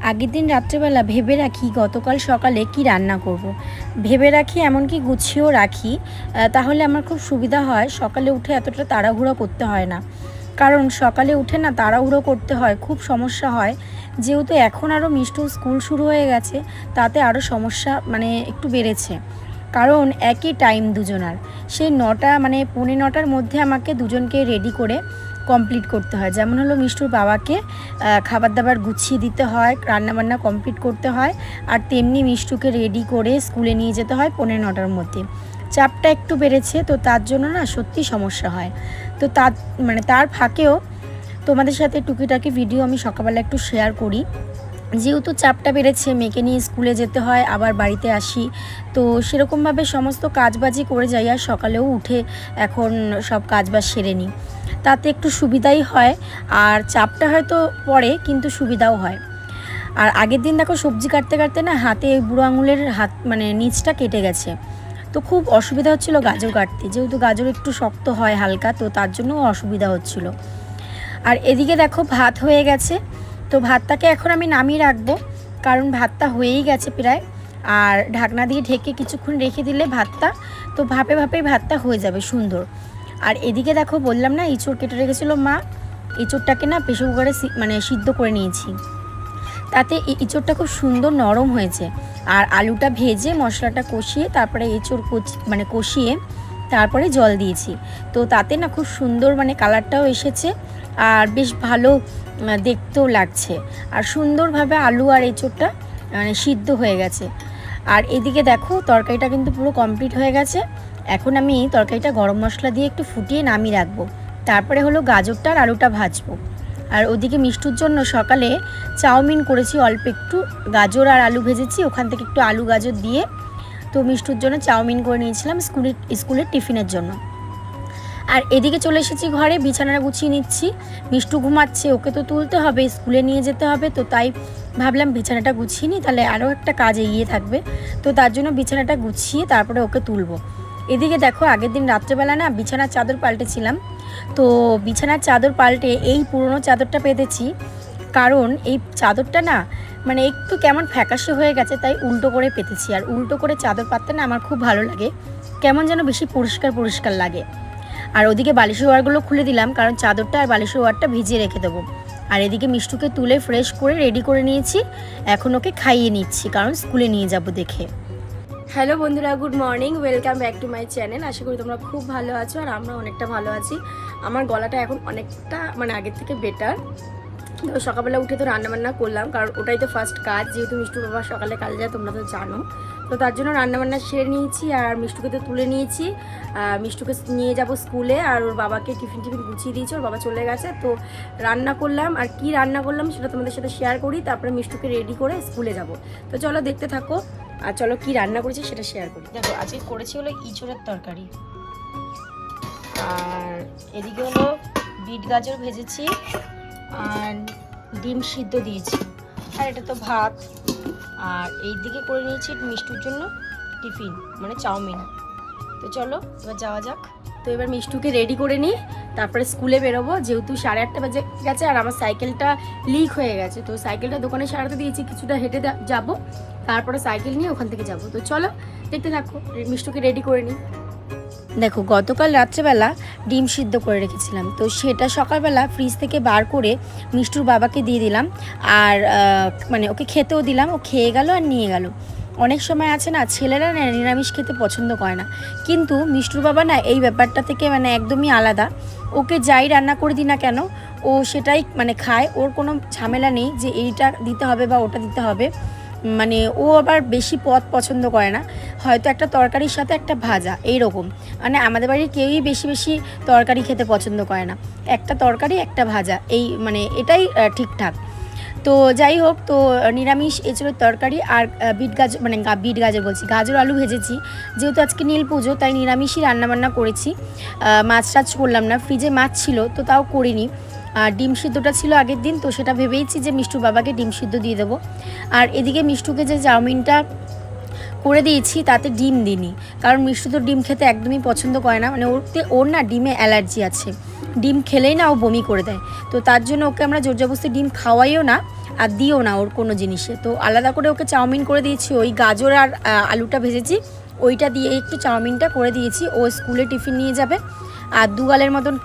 আগের দিন রাত্রেবেলা ভেবে রাখি গতকাল সকালে কি রান্না করব। ভেবে রাখি, এমনকি গুছিয়েও রাখি, তাহলে আমার খুব সুবিধা হয়, সকালে উঠে এতটা তাড়াহুড়ো করতে হয় না। কারণ সকালে উঠে না তাড়াহুড়ো করতে হয়, খুব সমস্যা হয়। যেহেতু এখন আরও মিষ্টুর স্কুল শুরু হয়ে গেছে, তাতে আরও সমস্যা একটু বেড়েছে। কারণ একই টাইম দুজনার, সেই 9টা পৌনে 9টার মধ্যে আমাকে দুজনকে রেডি করে কমপ্লিট করতে হয়। যেমন হলো মিষ্টুর বাবাকে খাবার দাবার গুছিয়ে দিতে হয়, রান্নাবান্না কমপ্লিট করতে হয়, আর তেমনি মিষ্টুকে রেডি করে স্কুলে নিয়ে যেতে হয় পৌনে 9টার মধ্যে। চাপটা একটু বেড়েছে, তো তার জন্য না সত্যি সমস্যা হয়। তো তার ফাঁকেও তোমাদের সাথে টুকিটাকি ভিডিও আমি সকালবেলা একটু শেয়ার করি। যেহেতু চাপটা বেড়েছে, মেয়েকে নিয়ে স্কুলে যেতে হয়, আবার বাড়িতে আসি, তো সেরকমভাবে সমস্ত কাজবাজি করে যাই, আর সকালেও উঠে এখন সব কাজবাজ সেরে নিই, তাতে একটু সুবিধাই হয়। আর চাপটা হয়তো পড়ে, কিন্তু সুবিধাও হয়। আর আগের দিন দেখো সবজি কাটতে কাটতে না হাতে বুড়ো আঙুলের নিচটা কেটে গেছে, তো খুব অসুবিধা হচ্ছিল গাজর কাটতে, যেহেতু গাজর একটু শক্ত হয় হালকা, তো তার জন্য অসুবিধা হচ্ছিল। আর এদিকে দেখো ভাত হয়ে গেছে, তো ভাতটাকে এখন আমি নামিয়ে রাখবো, কারণ ভাতটা হয়েই গেছে প্রায়। আর ঢাকনা দিয়ে ঢেকে কিছুক্ষণ রেখে দিলে ভাতটা, তো ভাপে ভাপেই ভাতটা হয়ে যাবে সুন্দর। আর এদিকে দেখো বললাম না ইঁচড় কেটে রেখেছিল মা, ইঁচড়টাকে না প্রেসার কুকারে সিদ্ধ করে নিয়েছি, তাতে ইঁচড়টা খুব সুন্দর নরম হয়েছে। আর আলুটা ভেজে মশলাটা কষিয়ে তারপরে ইঁচড় কষিয়ে তারপরে জল দিয়েছি, তো তাতে না খুব সুন্দর কালারটাও এসেছে, আর বেশ ভালো দেখতেও লাগছে। আর সুন্দরভাবে আলু আর এঁচড়টা সিদ্ধ হয়ে গেছে। আর এদিকে দেখো তরকারিটা কিন্তু পুরো কমপ্লিট হয়ে গেছে। এখন আমি তরকারিটা গরম মশলা দিয়ে একটু ফুটিয়ে নামিয়ে রাখবো, তারপরে হলো গাজরটা আর আলুটা ভাজবো। আর ওদিকে মিষ্টুর জন্য সকালে চাউমিন করেছি, অল্প একটু গাজর আর আলু ভেজেছি, ওখান থেকে একটু আলু গাজর দিয়ে, তো মিষ্টুর জন্য চাউমিন করে নিয়েছিলাম স্কুলের টিফিনের জন্য। আর এদিকে চলে এসেছি ঘরে, বিছানাটা গুছিয়ে নিচ্ছি। মিষ্টু ঘুমাচ্ছে, ওকে তো তুলতে হবে, স্কুলে নিয়ে যেতে হবে, তো তাই ভাবলাম বিছানাটা গুছিয়ে নিই, তাহলে আরও একটা কাজ এগিয়ে থাকবে। তো তার জন্য বিছানাটা গুছিয়ে তারপরে ওকে তুলবো। এদিকে দেখো আগের দিন রাত্রেবেলা না বিছানার চাদর পাল্টেছিলাম, তো বিছানার চাদর পাল্টে এই পুরনো চাদরটা পেতেছি, কারণ এই চাদরটা না একটু কেমন ফ্যাকাশে হয়ে গেছে, তাই উল্টো করে পেতেছি। আর উল্টো করে চাদর পাততে না আমার খুব ভালো লাগে, কেমন যেন বেশি পরিষ্কার পরিষ্কার লাগে। আর ওদিকে বালিশের ওয়ারগুলো খুলে দিলাম, কারণ চাদরটা আর বালিশের ওয়ারটা ভিজিয়ে রেখে দেবো। আর এদিকে মিষ্টুকে তুলে ফ্রেশ করে রেডি করে নিয়েছি, এখন ওকে খাইয়ে নিচ্ছি, কারণ স্কুলে নিয়ে যাব দেখে। হ্যালো বন্ধুরা, good morning, welcome back to my channel. আশা করি তোমরা খুব ভালো আছো, আর আমরা অনেকটা ভালো আছি। আমার গলাটা এখন অনেকটা আগের থেকে বেটার। তো সকালবেলা উঠে তো রান্নাবান্না করলাম, কারণ ওটাই তো ফার্স্ট কাজ, যেহেতু মিষ্টুর বাবা সকালে কাজে যায়, তোমরা তো জানো। তো তার জন্য রান্নাবান্না সেরে নিয়েছি, আর মিষ্টুকে তো তুলে নিয়েছি। মিষ্টুকে নিয়ে যাব স্কুলে, আর ওর বাবাকে টিফিন গুছিয়ে দিয়েছি, ওর বাবা চলে গেছে। তো রান্না করলাম, আর কি রান্না করলাম সেটা তোমাদের সাথে শেয়ার করি, তারপরে মিষ্টুকে রেডি করে স্কুলে যাব। তো চলো দেখতে থাকো, আর চলো কি রান্না করেছি সেটা শেয়ার করি। দেখো আজকে করেছি হলো ইঁচড়ের তরকারি, আর এদিকে হলো বিট গাজর ভেজেছি, আর ডিম সিদ্ধ দিয়েছি, আর এটা তো ভাত। আর এই দিকে করে নিয়েছি মিষ্টুর জন্য টিফিন, চাউমিন। তো চলো এবার যাওয়া যাক। তো এবার মিষ্টুকে রেডি করে নিই, তারপরে স্কুলে বেরোবো, যেহেতু 8:30 বাজে গেছে, আর আমার সাইকেলটা লিক হয়ে গেছে। তো সাইকেলটা দোকানে সারাতে দিয়েছি, কিছুটা হেঁটে যাব, তারপরে সাইকেল নিয়ে ওখান থেকে যাব। তো চলো দেখতে থাকো, মিষ্টুকে রেডি করে নিই। দেখো গতকাল রাত্রেবেলা ডিম সিদ্ধ করে রেখেছিলাম, তো সেটা সকালবেলা ফ্রিজ থেকে বার করে মিষ্টুর বাবাকে দিয়ে দিলাম, আর ওকে খেতেও দিলাম। ও খেয়ে গেল আর নিয়ে গেল। অনেক সময় আছে না ছেলেরা না নিরামিষ খেতে পছন্দ করে না, কিন্তু মিষ্টুর বাবা না এই ব্যাপারটা থেকে একদমই আলাদা। ওকে যাই রান্না করে দিই না কেন, ও সেটাই খায়, ওর কোনো ঝামেলা নেই যে এইটা দিতে হবে বা ওটা দিতে হবে। ও আবার বেশি পদ পছন্দ করে না, হয়তো একটা তরকারির সাথে একটা ভাজা, এইরকম। আমাদের বাড়ির কেউই বেশি বেশি তরকারি খেতে পছন্দ করে না, একটা তরকারি একটা ভাজা, এই এটাই ঠিকঠাক। তো যাই হোক, তো নিরামিষ এঁচড়ের তরকারি আর বিট গাজর বলছি, গাজর আলু ভেজেছি। যেহেতু আজকে নীল পুজো, তাই নিরামিষই রান্নাবান্না করেছি, মাছ টাছ করলাম না। ফ্রিজে মাছ ছিল তো তাও করিনি। আর ডিম সিদ্ধটা ছিল আগের দিন, তো সেটা ভেবেইছি যে মিষ্টুর বাবাকে ডিম সিদ্ধ দিয়ে দেবো। আর এদিকে মিষ্টুকে যে চাউমিনটা করে দিয়েছি তাতে ডিম দিইনি, কারণ মিষ্টু তো ডিম খেতে একদমই পছন্দ করে না, ওর না ডিমে অ্যালার্জি আছে, ডিম খেলেই না ও বমি করে দেয়। তো তার জন্য ওকে আমরা জোর জবরদস্তি ডিম খাওয়াইও না, আর দিও না ওর কোনো জিনিসে। তো আলাদা করে ওকে চাউমিন করে দিয়েছি, ওই গাজর আর আলুটা ভেজেছি ওইটা দিয়ে একটু চাউমিনটা করে দিয়েছি। ও স্কুলে টিফিন নিয়ে যাবে আর দুগালের মতন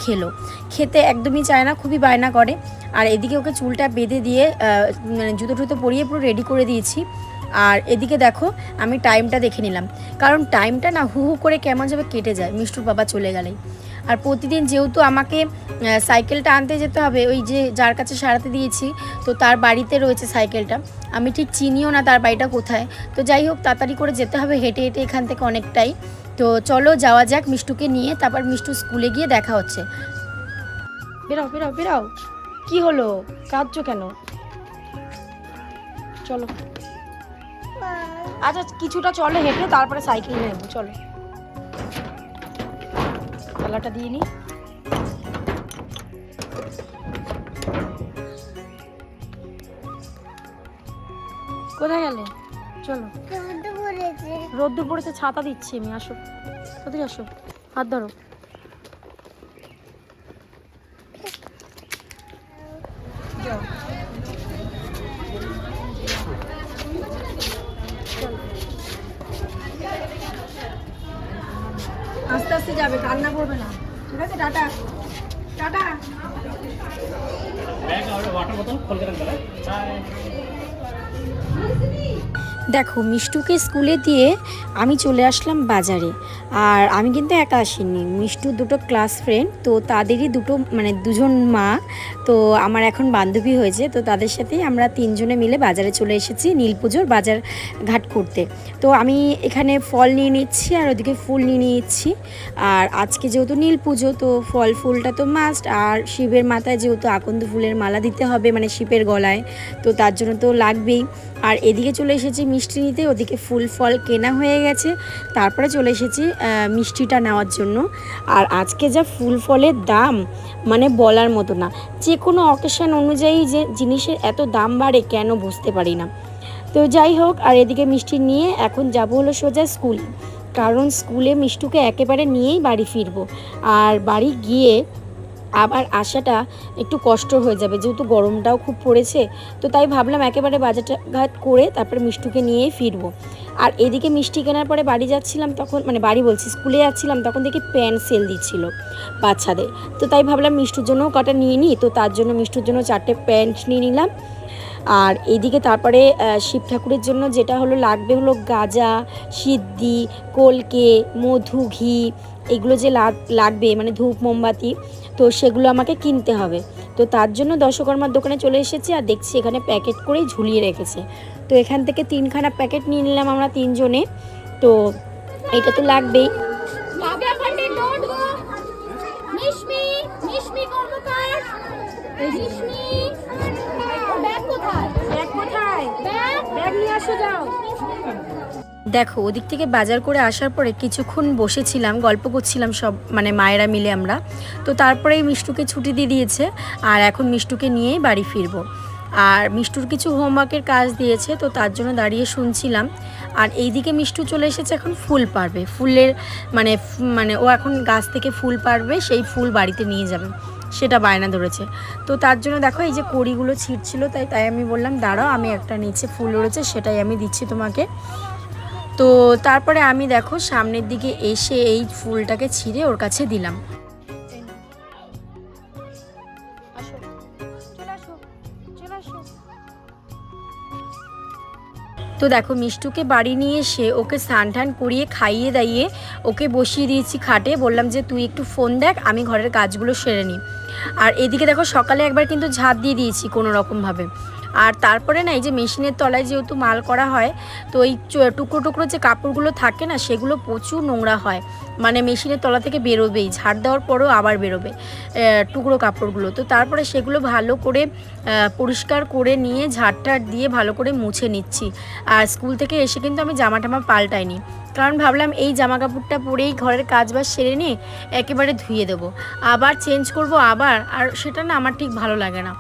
খেতে একদমই চায় না, খুবই বায়না করে। আর এদিকে ওকে চুলটা বেঁধে দিয়ে মানে জুতো টুতো পরিয়ে পুরো রেডি করে দিয়েছি। আর এদিকে দেখো আমি টাইমটা দেখে নিলাম, কারণ টাইমটা না হু হু করে কেমন যাবে কেটে যায় মিষ্টুর বাবা চলে গেলেই। আর প্রতিদিন যেহেতু আমাকে সাইকেলটা আনতে যেতে হবে, ওই যে যার কাছে সারাতে দিয়েছি তো তার বাড়িতে রয়েছে সাইকেলটা, আমি ঠিক চিনিও না তার বাড়িটা কোথায়। তো যাই হোক তাড়াতাড়ি করে যেতে হবে হেঁটে হেঁটে এখান থেকে অনেকটাই। তো চলো যাওয়া যাক মিষ্টুকে নিয়ে, তারপর মিষ্টু স্কুলে গিয়ে দেখা হচ্ছে। বেরাও বেরাও বেরাও, কি হলো কাঁদছো কেন? চলো আচ্ছা কিছুটা চলো হেঁটে, তারপরে সাইকেল নেব। চলো খেলাটা দিয়ে নি। কোথায় গেলে? চলো রোদ্দুর পড়েছে, ছাতা দিচ্ছি আমি, আসো কোথায়, আসো হাত ধরো। আস্তে আস্তে যাবে, কান্না করবে না, ঠিক আছে? Tata tata. দেখো মিষ্টুকে স্কুলে দিয়ে আমি চলে আসলাম বাজারে। আর আমি কিন্তু একা আসিনি, মিষ্টুর দুটো ক্লাস ফ্রেন্ড, তো তাদেরই দুজন মা, তো আমার এখন বান্ধবী হয়েছে, তো তাদের সাথেই আমরা তিনজনে মিলে বাজারে চলে এসেছি নীল পুজোর বাজার ঘাট করতে। তো আমি এখানে ফল নিয়ে নিচ্ছি আর ওদিকে ফুল নিয়ে নিচ্ছি। আর আজকে যেহেতু নীল পুজো তো ফুলটা তো মাস্ট, আর শিবের মাথায় যেহেতু আকন্দ ফুলের মালা দিতে হবে মানে শিবের গলায়, তো তার জন্য তো লাগবেই। আর এদিকে চলে এসেছি মিষ্টি নিতে, ওদিকে ফুল ফল কেনা হয়ে গেছে, তারপরে চলে এসেছি মিষ্টিটা নেওয়ার জন্য। আর আজকে যা ফুল ফলের দাম মানে বলার মতো না, যে কোনো অকেশন অনুযায়ী যে জিনিসের এত দাম বাড়ে কেন বুঝতে পারি না। তো যাই হোক, আর এদিকে মিষ্টি নিয়ে এখন যাব হলো সোজা স্কুল, কারণ স্কুলে মিষ্টুকে একেবারে নিয়েই বাড়ি ফিরবো। আর বাড়ি গিয়ে আবার আসাটা একটু কষ্ট হয়ে যাবে, যেহেতু গরমটাও খুব পড়েছে। তো তাই ভাবলাম একেবারে বাজারঘাট করে তারপরে মিষ্টুকে নিয়েই ফিরবো। আর এদিকে মিষ্টি কেনার পরে বাড়ি যাচ্ছিলাম, তখন বাড়ি বলছি স্কুলে যাচ্ছিলাম, তখন দেখি প্যান্ট সেল দিচ্ছিল বাচ্চাদের। তো তাই ভাবলাম মিষ্টুর জন্যও কটা নিয়ে নিই, তো তার জন্য মিষ্টুর জন্য 4টে প্যান্ট নিয়ে নিলাম। আর এইদিকে তারপরে শিব ঠাকুরের জন্য যেটা হলো লাগবে হলো গাজা, সিদ্ধি, কলকে, মধু, ঘি, এগুলো যে লাগবে মানে ধূপ মোমবাতি, তো সেগুলো আমাকে কিনতে হবে। তো তার জন্য দশকর্মার দোকানে চলে এসেছি, আর দেখছি এখানে প্যাকেট করেই ঝুলিয়ে রেখেছে। তো এখান থেকে 3খানা প্যাকেট নিয়ে নিলাম আমরা তিনজনে, তো এটা তো লাগবেই। দেখো ওদিক থেকে বাজার করে আসার পরে কিছুক্ষণ বসেছিলাম, গল্প করছিলাম সব মায়েরা মিলে আমরা। তো তারপরেই মিষ্টুকে ছুটি দিয়ে দিয়েছে, আর এখন মিষ্টুকে নিয়েই বাড়ি ফিরবো। আর মিষ্টুর কিছু হোমওয়ার্কের কাজ দিয়েছে, তো তার জন্য দাঁড়িয়ে শুনছিলাম। আর এইদিকে মিষ্টু চলে এসেছে এখন ফুল পাড়বে, ফুলের ও এখন গাছ থেকে ফুল পাড়বে, সেই ফুল বাড়িতে নিয়ে যাবে, সেটা বায়না ধরেছে। তো তার জন্য দেখো এই যে কড়িগুলো ছিঁড়ছিল, তাই আমি বললাম দাঁড়াও, আমি একটা নিচে ফুল রয়েছে সেটাই আমি দিচ্ছি তোমাকে। তো তারপরে আমি দেখো সামনের দিকে এসে এই ফুলটাকে ছিঁড়ে ওর কাছে দিলাম। তো দেখো মিষ্টুকে বাড়ি নিয়ে এসে ওকে স্নান টান করিয়ে খাইয়ে দাইয়ে ওকে বসিয়ে দিয়েছি খাটে, বললাম যে তুই একটু ফোন দেখ, আমি ঘরের কাজগুলো সেরে নিই। আর এদিকে দেখো সকালে একবার কিন্তু ঝাঁট দিয়ে দিয়েছি কোনো রকমভাবে। আর তারপরে না এই যে মেশিনের তলায় যেহেতু মাল করা হয়, তো এই টুকরো টুকরো যে কাপড়গুলো থাকে না সেগুলো প্রচুর নোংরা হয়, মেশিনের তলা থেকে বেরোবেই, ঝাড় দেওয়ার পরেও আবার বেরোবে টুকরো কাপড়গুলো। তো তারপরে সেগুলো ভালো করে পরিষ্কার করে নিয়ে ঝাড় দিয়ে ভালো করে মুছে নিচ্ছি। আর স্কুল থেকে এসে কিন্তু আমি জামা টামা পাল্টাইনি, কারণ ভাবলাম এই জামা কাপড়টা পরেই ঘরের কাজবাজ সেরে নিয়ে একেবারে ধুয়ে দেবো, আবার চেঞ্জ করব আবার, আর সেটা না আমার ঠিক ভালো লাগে না।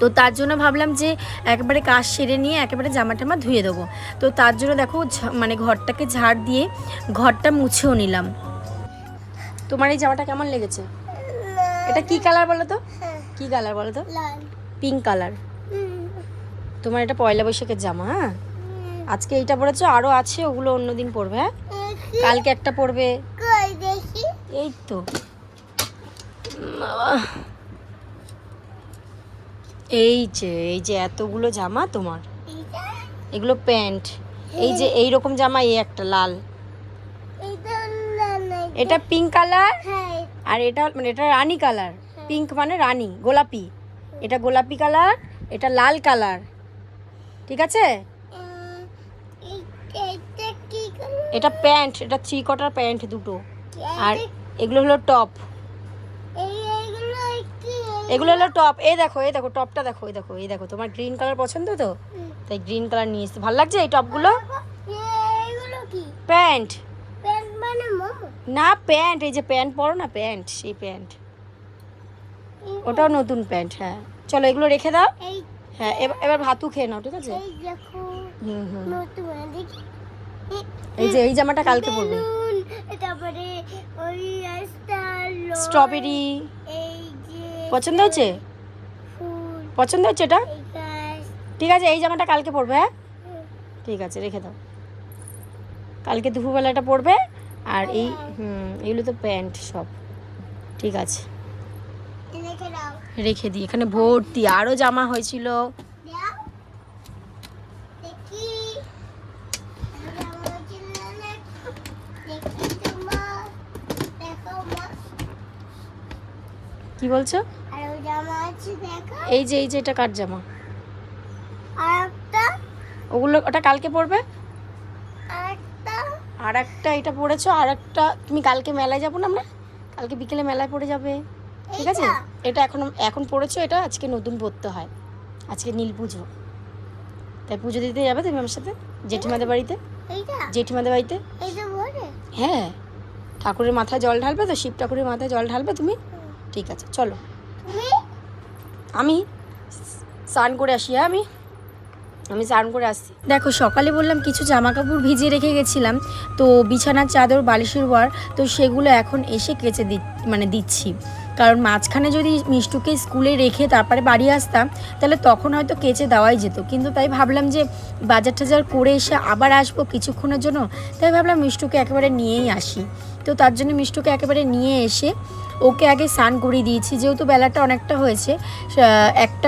তো তার জন্য ভাবলাম যে একেবারে কাজ সেরে নিয়ে একেবারে জামা টামা ধুয়ে দেবো। তো তার জন্য দেখো ঘরটাকে ঝাড় দিয়ে ঘরটা মুছেও নিলাম। তোমার এই জামাটা কেমন লেগেছে? এটা কি কালার বলো তো? কি কালার বলো তো? Pink colour. তোমার এটা পয়লা বৈশাখের জামা। হ্যাঁ, আজকে এইটা পরেছো, আরো আছে, ওগুলো অন্যদিন পরবে। হ্যাঁ, কালকে একটা পরবে। এই তো এই যে এতগুলো জামা তোমার, এগুলো প্যান্ট। এই যে এইরকম জামা, এই একটা লাল, এটা পিঙ্ক কালার, আর এটা মানে এটা রানী কালার। পিঙ্ক মানে রানী, গোলাপি। এটা গোলাপি কালার, এটা লাল কালার। ঠিক আছে, এটা প্যান্ট, এটা 3 কোয়ার্টার প্যান্ট দুটো। আর এগুলো হলো টপ, এগুলো হলো টপ। এই দেখো টপটা দেখো, এই দেখো তোমার গ্রিন কালার পছন্দ তো, তাই গ্রিন কালার নিয়ে এসেছি। ভালো লাগছে এই টপগুলো? প্যান্ট না, প্যান্ট, এই যে প্যান্ট পরো না, প্যান্ট, সেই প্যান্ট, ওটাও নতুন প্যান্ট। হ্যাঁ চলো এগুলো রেখে দাও। হ্যাঁ এবার ভাতু খেয়ে নাও, ঠিক আছে? এই যে এই জামাটা কালকে পরবে। স্ট্রবেরি পছন্দ হচ্ছে? পছন্দ হচ্ছে এটা? ঠিক আছে, এই জামাটা কালকে পরবে। হ্যাঁ ঠিক আছে, রেখে দাও, কালকে দুপুরবেলা এটা পরবে। আর এই এগুলো তো প্যান্ট সব। ঠিক আছে, রেখে দিই। এখানে ভর্তি আরো জামা হয়েছিল। কি বলছো? এই যে এটা কার জামা? ওগুলো ওটা কালকে পরবে। আর একটা এটা পরেছো, আর একটা তুমি কালকে মেলায় যাবো না আমরা, কালকে বিকেলে মেলায় পরে যাবে। ঠিক আছে, এটা এখন পড়েছো, এটা আজকে নতুন পড়তে হয়। আজকে নীল পুজো, তাই পুজো দিতে যাবে তুমি আমার সাথে জেঠিমাদের বাড়িতে। জেঠিমাদের বাড়িতে হ্যাঁ, ঠাকুরের মাথায় জল ঢালবে তো, শিব ঠাকুরের মাথায় জল ঢালবে তুমি। ঠিক আছে চলো, আমি স্নান করে আসি। হ্যাঁ আমি স্নান করে আসছি। দেখো সকালে বললাম কিছু জামা কাপড় ভিজিয়ে রেখে গেছিলাম, তো বিছানার চাদর, বালিশের ওয়ার, তো সেগুলো এখন এসে কেচে দিচ্ছি। কারণ মাঝখানে যদি মিষ্টুকে স্কুলে রেখে তারপরে বাড়ি আসতাম, তাহলে তখন হয়তো কেচে দেওয়াই যেত। কিন্তু তাই ভাবলাম যে বাজার টাজার করে এসে আবার আসবো কিছুক্ষণের জন্য, তাই ভাবলাম মিষ্টুকে একেবারে নিয়েই আসি। তো তার জন্য মিষ্টুকে একেবারে নিয়ে এসে ওকে আগে স্নান করিয়ে দিয়েছি, যেহেতু বেলাটা অনেকটা হয়েছে, একটা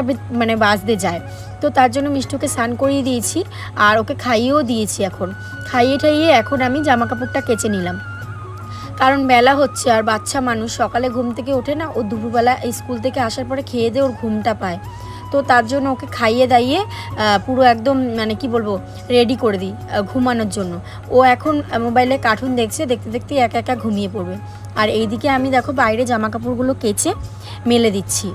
বাজতে যায়। তো তার জন্য মিষ্টুকে স্নান করিয়ে দিয়েছি, আর ওকে খাইয়েও দিয়েছি। এখন খাইয়ে এখন আমি জামা কাপড়টা কেচে নিলাম, কারণ বেলা হচ্ছে, আর বাচ্চা মানুষ সকালে ঘুম থেকে ওঠে না, ও দুপুরবেলা স্কুল থেকে আসার পরে খেয়ে দিয়ে ওর ঘুমটা পায়। তো তার জন্য ওকে খাইয়ে দাইয়ে পুরো একদম কি বলবো, রেডি করে দিই ঘুমানোর জন্য। ও এখন মোবাইলে কার্টুন দেখছে, দেখতে দেখতে একা একা ঘুমিয়ে পড়বে। আর এইদিকে আমি দেখো বাইরে জামা কাপড়গুলো কেচে মেলে দিচ্ছি।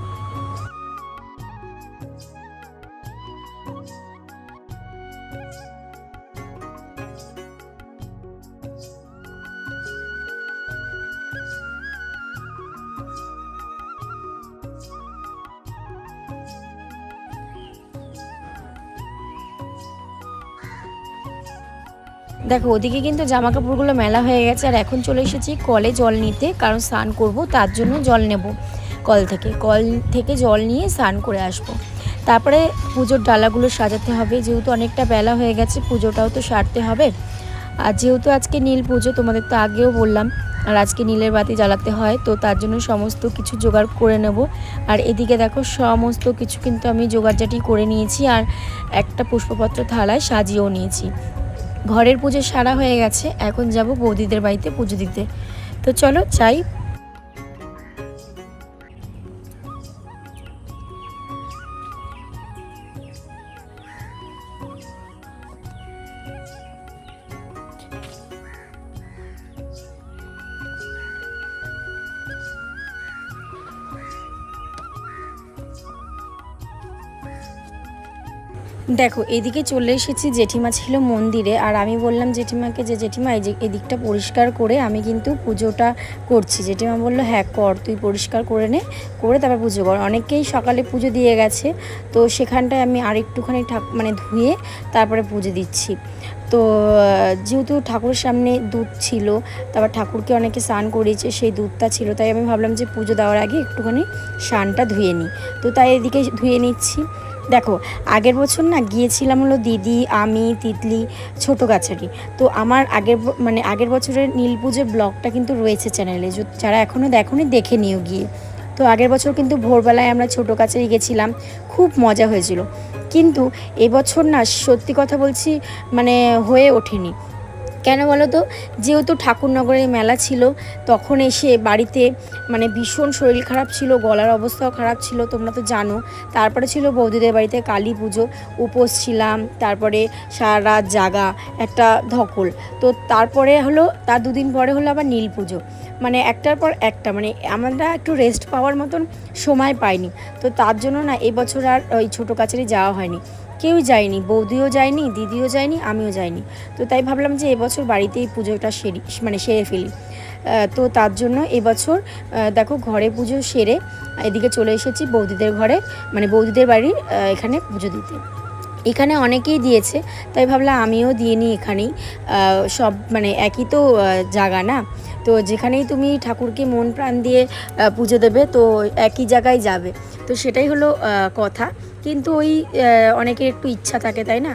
দেখো ওদিকে কিন্তু জামা কাপড়গুলো মেলা হয়ে গেছে, আর এখন চলে এসেছি কলে জল নিতে, কারণ স্নান করব, তার জন্য জল নেব কল থেকে জল নিয়ে স্নান করে আসব। তারপরে পুজোর ডালাগুলো সাজাতে হবে, যেহেতু অনেকটা বেলা হয়ে গেছে, পুজোটাও তো সারতে হবে। আর যেহেতু আজকে নীল পুজো, তোমাদের তো আগেও বললাম, আর আজকে নীলের বাতি জ্বালাতে হয়, তো তার জন্য সমস্ত কিছু জোগাড় করে নেব। আর এদিকে দেখো সমস্ত কিছু কিন্তু আমি জোগাড়জাটি করে নিয়েছি, আর একটা পুষ্পপত্র থালায় সাজিয়েও নিয়েছি। ঘরের পুজো সারা হয়ে গেছে, এখন যাব বৌদিদের বাড়িতে পুজো দিতে। তো চলো যাই। দেখো এদিকে চলে এসেছি, জেঠিমা ছিল মন্দিরে, আর আমি বললাম জেঠিমাকে যে জেঠিমা এদিকটা পরিষ্কার করে আমি কিন্তু পুজোটা করছি। জেঠিমা বললো হ্যাঁ কর, তুই পরিষ্কার করে নে, করে তারপর পুজো কর। অনেকেই সকালে পুজো দিয়ে গেছে, তো সেখানটায় আমি আর একটুখানি ধুয়ে তারপরে পুজো দিচ্ছি। তো যেহেতু ঠাকুরের সামনে দুধ ছিল, তারপর ঠাকুরকে অনেকে স্নান করিয়েছে, সেই দুধটা ছিল, তাই আমি ভাবলাম যে পুজো দেওয়ার আগে একটুখানি স্নানটা ধুয়ে নিই। তো তাই এদিকে ধুয়ে নিচ্ছি। দেখো আগের বছর না গিয়েছিলাম হলো দিদি, আমি, তিতলি, ছোটো গাছেরই। তো আমার আগের বছরের নীল পুজোর ব্লগটা কিন্তু রয়েছে চ্যানেলে, যারা এখনও দেখোনি দেখে নিও গিয়ে। তো আগের বছর কিন্তু ভোরবেলায় আমরা ছোটো গাছেরই গেছিলাম, খুব মজা হয়েছিল। কিন্তু এবছর না সত্যি কথা বলছি মানে হয়ে ওঠেনি। কেন বলো তো, যেহেতু ঠাকুরনগরের মেলা ছিল, তখন এসে বাড়িতে মানে ভীষণ শরীর খারাপ ছিল, গলার অবস্থাও খারাপ ছিল, তোমরা তো জানো। তারপরে ছিল বৌদিদের বাড়িতে কালী পুজো, উপোস ছিলাম, তারপরে সারা রাত জাগা, একটা ধকল। তো তারপরে হলো তার দুদিন পরে হলো আবার নীল পুজো, মানে একটার পর একটা, মানে আমরা একটু রেস্ট পাওয়ার মতন সময় পাইনি। তো তার জন্য না এবছর আর ওই ছোটো কাছারি যাওয়া হয়নি, কেউ যায়নি, বৌদিও যায়নি, দিদিও যায়নি, আমিও যাইনি। তো তাই ভাবলাম যে এবছর বাড়িতেই পুজোটা সেরে ফেলি। তো তার জন্য এবছর দেখো ঘরে পুজো সেরে এদিকে চলে এসেছি বৌদিদের ঘরে, মানে বৌদিদের বাড়ির এখানে পুজো দিতে। এখানে অনেকেই দিয়েছে, তাই ভাবলাম আমিও দিয়ে নিই এখানেই। সব মানে একই তো জায়গা না, তো যেখানেই তুমি ঠাকুরকে মন প্রাণ দিয়ে পুজো দেবে তো একই জায়গায় যাবে। তো সেটাই হলো কথা। কিন্তু ওই অনেকের একটু ইচ্ছা থাকে, তাই না?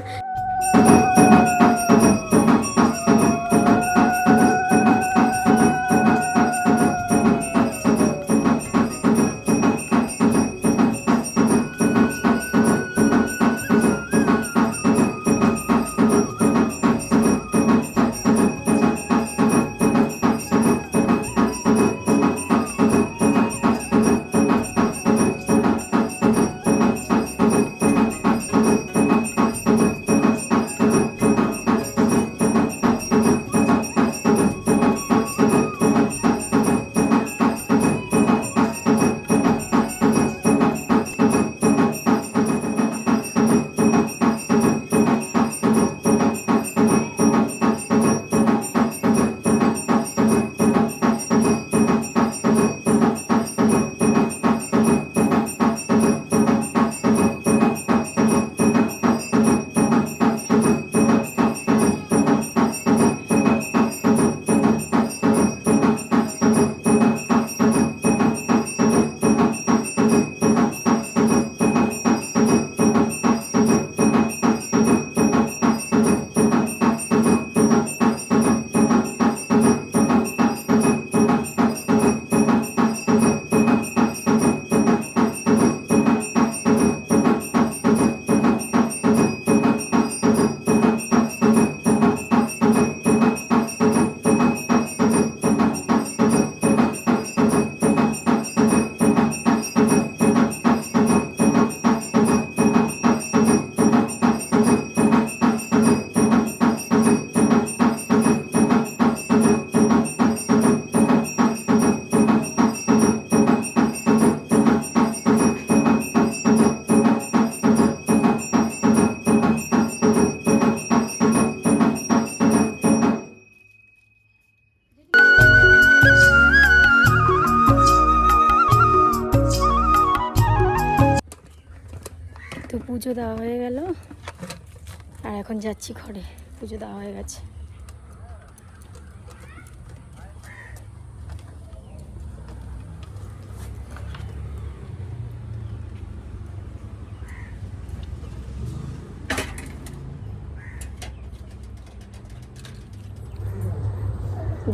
তো পুজো দেওয়া হয়ে গেল, আর এখন যাচ্ছি ঘরে। পুজো দেওয়া হয়ে গেছে।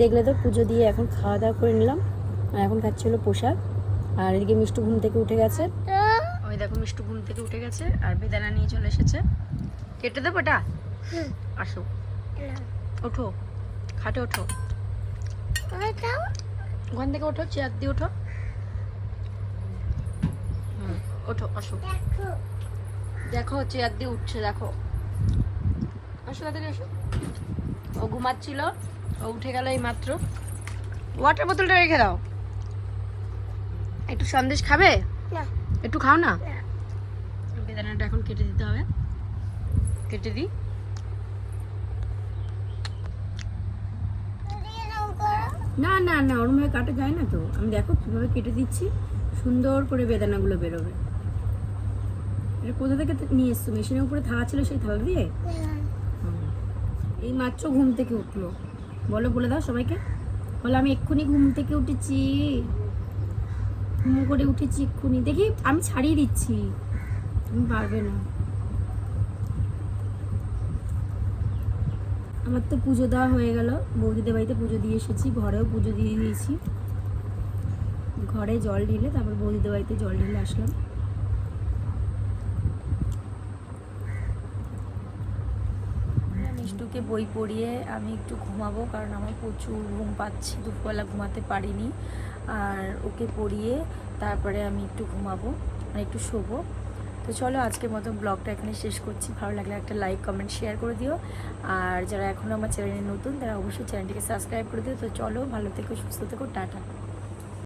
দেখলে তো পুজো দিয়ে এখন খাওয়া দাওয়া করে নিলাম, আর এখন খাচ্ছি হলো প্রসাদ। আর এদিকে মিষ্টু ঘুম থেকে উঠে গেছে, ওই দেখো মিষ্টু ঘুম থেকে উঠে গেছে আর বেদানা নিয়ে চলে এসেছে। কেটে দেবো এটা? আসো, ওঠো, খাটে ওঠো, ওখান থেকে ওঠো, চেয়ার দিয়ে ওঠো, ওঠো, আসো, দেখো চেয়ার দিয়ে উঠছে, দেখো, আসো তাড়াতাড়ি আসো। ও ঘুমাচ্ছিল, ও উঠে গেল এই মাত্র। ওয়াটার বোতলটা রেখে দাও। একটু সন্দেশ খাবে? একটু খাও না। বেদানাটা এখন কেটে দিতে হবে, কেটে দিই। না না না, ওরমভাবে কাটা যায় না তো। আমি দেখো কীভাবে কেটে দিচ্ছি, সুন্দর করে বেদানাগুলো বেরোবে। এটা কোথা থেকে নিয়ে এসছো? মেশিনের উপরে থালা ছিল, সেই থালা দিয়ে? এই মাত্র ঘুম থেকে উঠলো। বলো, বলে দাও সবাইকে, বলো আমি এক্ষুনি ঘুম থেকে উঠেছি, ঘুম করে উঠেছি এক্ষুনি। দেখি আমি ছাড়িয়ে দিচ্ছি, তুমি পারবে না। আমার তো পুজো দেওয়া হয়ে গেল, বৌদিদের বাড়িতে পুজো দিয়ে এসেছি, ঘরেও পুজো দিয়ে দিয়েছি। ঘরে জল ঢেলে তারপর বৌদিদের বাড়িতে জল ঢেলে আসলাম। মিষ্টুকে বই পড়িয়ে আমি একটু ঘুমাবো, কারণ আমার প্রচুর ঘুম পাচ্ছে, দুপুরবেলা ঘুমাতে পারিনি। আর ওকে পড়িয়ে তারপরে আমি একটু ঘুমাবো, মানে একটু শোবো। তো চলো আজকের মতো ব্লগটা এখানে শেষ করছি। ভালো লাগলে একটা লাইক কমেন্ট শেয়ার করে দিও। আর যারা এখনও আমার চ্যানেলে নতুন তারা অবশ্যই চ্যানেলটিকে সাবস্ক্রাইব করে দিও। তো চলো, ভালো থেকো, সুস্থ থেকো, টাটা।